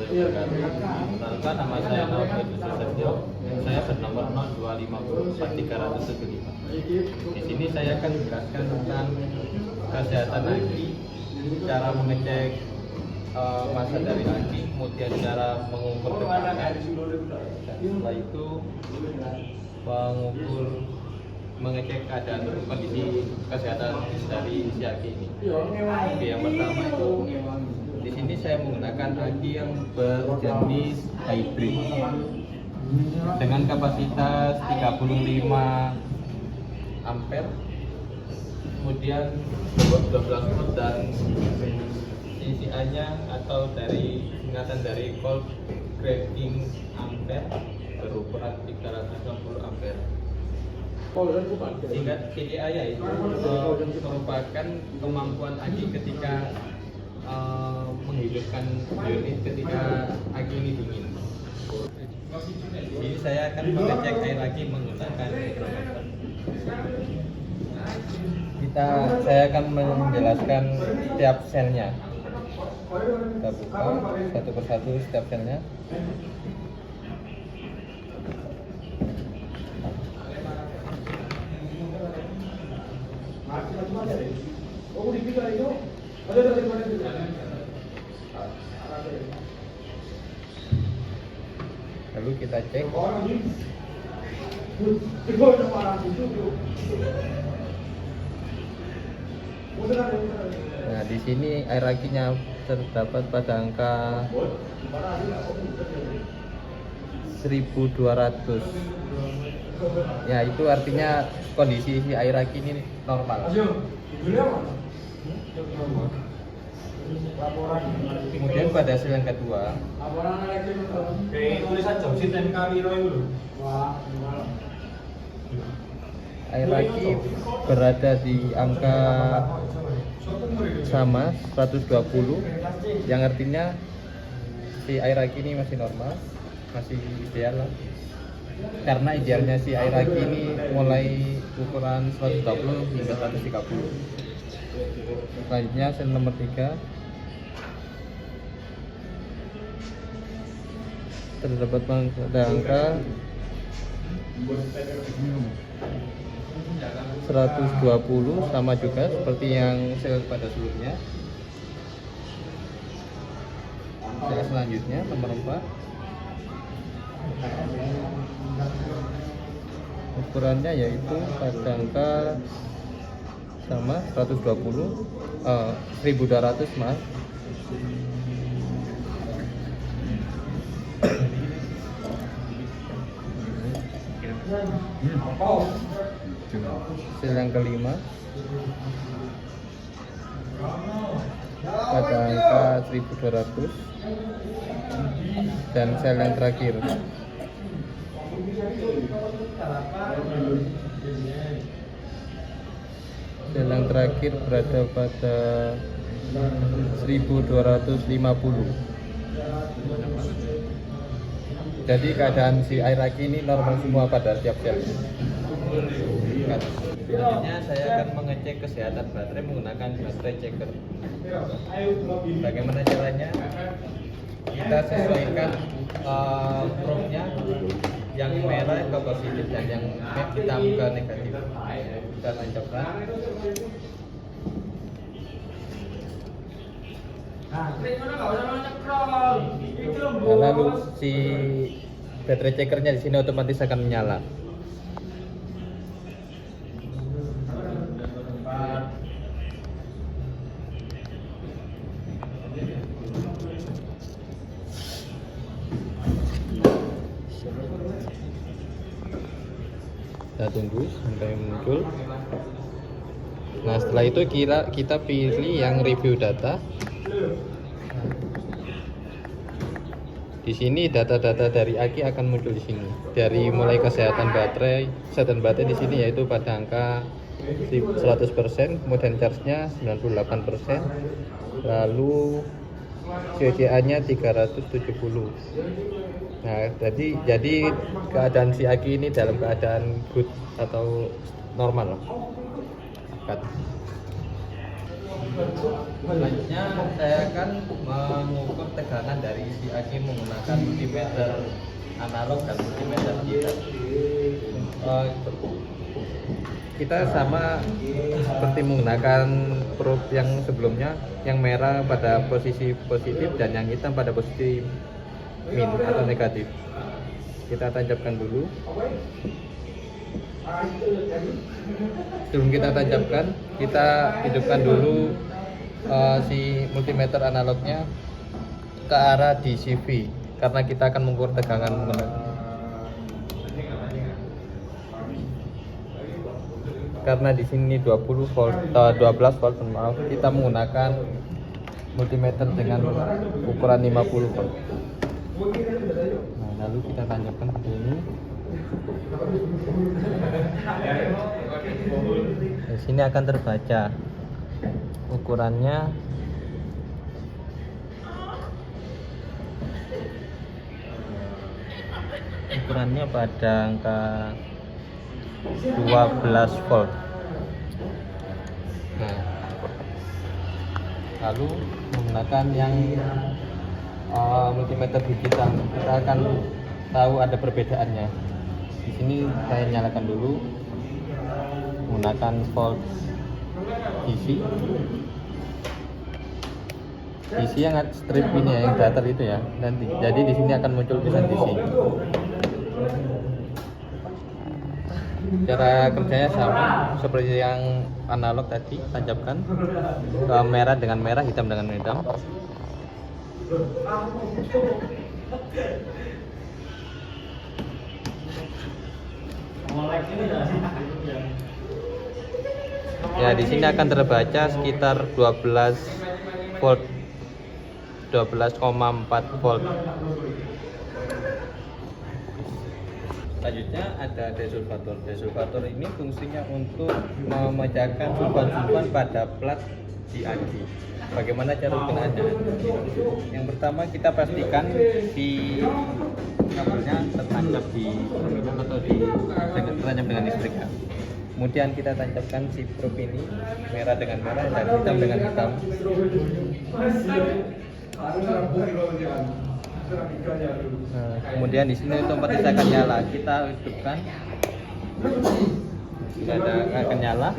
Perkenalkan, nama saya Naufal Susetio. Saya bernomor 0254375. Di sini saya akan menjelaskan tentang kesehatan aki, cara mengecek masa dari aki, kemudian cara mengukur tekanan, dan setelah itu mengecek keadaan kondisi kesehatan dari si aki ini. Oke, yang pertama itu di sini saya menggunakan aki yang berjenis hybrid dengan kapasitas 35 ampere, kemudian 12 volt, dan CCA-nya atau dari singkatan dari cold cracking ampere berukuran 360 ampere. Singkat CCA itu merupakan kemampuan aki ketika menghidupkan unit ketika aki ini dingin. Jadi saya akan mengecek air aki menggunakan hidrometer. Saya akan menjelaskan setiap selnya. Kita buka satu persatu setiap selnya. Lalu kita cek. Nah, di sini air akinya terdapat pada angka 1200. Ya, itu artinya kondisi si air aki ini normal. Kemudian pada sel yang kedua, air aki berada di angka sama 120, yang artinya si air aki ini masih normal, masih ideal lah. Karena idealnya si air aki ini mulai ukuran 120 hingga 130. Selanjutnya sel nomor 3 terdapat pada angka 120, sama juga seperti yang sel pada sebelumnya. Sel selanjutnya nomor 4, ukurannya yaitu pada angka sama 120, 1200 maaf. Sel yang kelima pada angka 1200, dan sel yang terakhir berada pada 1250. Jadi keadaan si air aki ini normal semua pada tiap sel. Selanjutnya saya akan mengecek kesehatan baterai menggunakan baterai checker. Bagaimana caranya? Kita sesuaikan probe-nya, yang merah ke positif dan yang hitam ke negatif. Kita tancapkan. Nah, lalu si baterai checkernya di sini otomatis akan menyala. Kita tunggu sampai muncul. Nah, setelah itu kita pilih yang review data. Di sini data-data dari aki akan muncul di sini. Dari mulai kesehatan baterai di sini yaitu pada angka 100%, kemudian charge-nya 98%, lalu CCA-nya 370. Nah, jadi keadaan si aki ini dalam keadaan good atau normal. Selanjutnya saya akan mengukur tegangan dari isi aki menggunakan multimeter analog dan multimeter digital. Kita sama seperti menggunakan probe yang sebelumnya, yang merah pada posisi positif dan yang hitam pada posisi min atau negatif. Kita tancapkan dulu. Sebelum kita tancapkan, kita hidupkan dulu si multimeter analognya ke arah DCV karena kita akan mengukur tegangan. Karena di sini 12 volt, maaf, kita menggunakan multimeter dengan ukuran 50 volt. Nah, lalu kita tancapkan ke sini. Di sini akan terbaca ukurannya pada angka 12 volt. Nah, lalu menggunakan yang multimeter digital, kita akan tahu ada perbedaannya. Di sini saya nyalakan dulu menggunakan volt DC yang strip ini ya, yang datar itu ya. Nanti jadi di sini akan muncul tulisan DC. Cara kerjanya sama seperti yang analog tadi, tancapkan merah dengan merah, hitam dengan hitam. Ya, di sini akan terbaca sekitar 12 volt, 12,4 volt. Selanjutnya ada desulfator. Desulfator ini fungsinya untuk memecahkan sulfan-sulfan pada plat di aki. Bagaimana cara penggunaannya? Yang pertama, kita pastikan si kabelnya tertancap di atau tertancap dengan listrik. Kemudian kita tancapkan si probe ini, merah dengan merah dan hitam dengan hitam. Nah, kemudian di sini otomatis akan nyala. Kita hidupkan, akan nyala.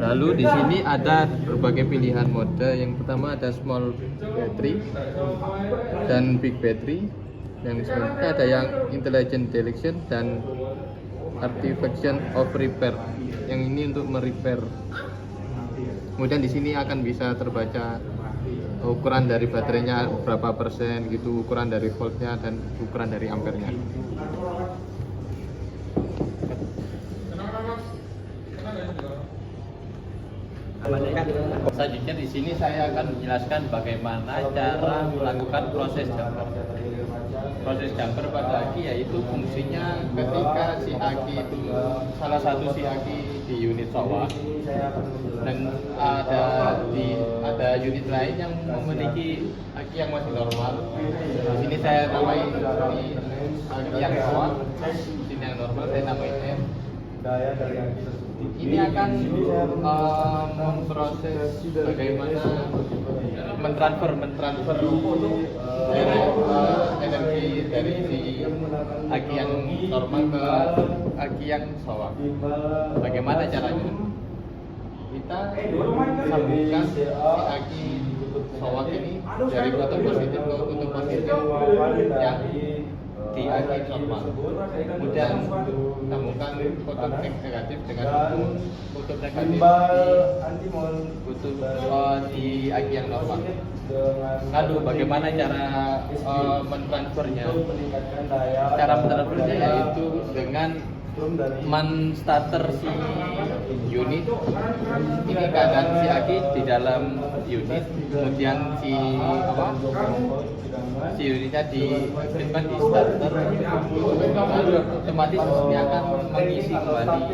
Lalu di sini ada berbagai pilihan mode. Yang pertama ada small battery dan big battery. Yang selanjutnya ada yang intelligent deletion dan artifaction of repair. Yang ini untuk merepair. Kemudian di sini akan bisa terbaca ukuran dari baterainya berapa persen gitu, ukuran dari voltnya dan ukuran dari ampernya. Selanjutnya di sini saya akan menjelaskan bagaimana cara melakukan proses jumper. Proses jumper pada aki yaitu fungsinya ketika si aki itu salah satu si aki di unit sowa dan ada unit lain yang memiliki aki yang masih normal. Di sini saya namai ini aki yang sowa, di sini yang normal saya namai M. Ini akan memproses bagaimana mentransfer energi dari si aki yang normal ke aki yang sowa. Bagaimana caranya? Kita sambungkan si aki sowa ini dari kutub positif ke kutub positif yang di aki normal. Kemudian sambungkan kutub negatif dengan kutub negatif di aki yang normal. Lalu bagaimana cara mentransfernya? Cara mentransfernya yaitu dengan men-starter si unit ini keadaan si aki di dalam unit, kemudian si unitnya diaktifkan di starter, lalu otomatis ini akan mengisi kembali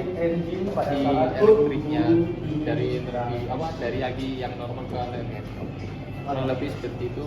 si elektriknya dari aki yang normal ke kurang lebih seperti itu.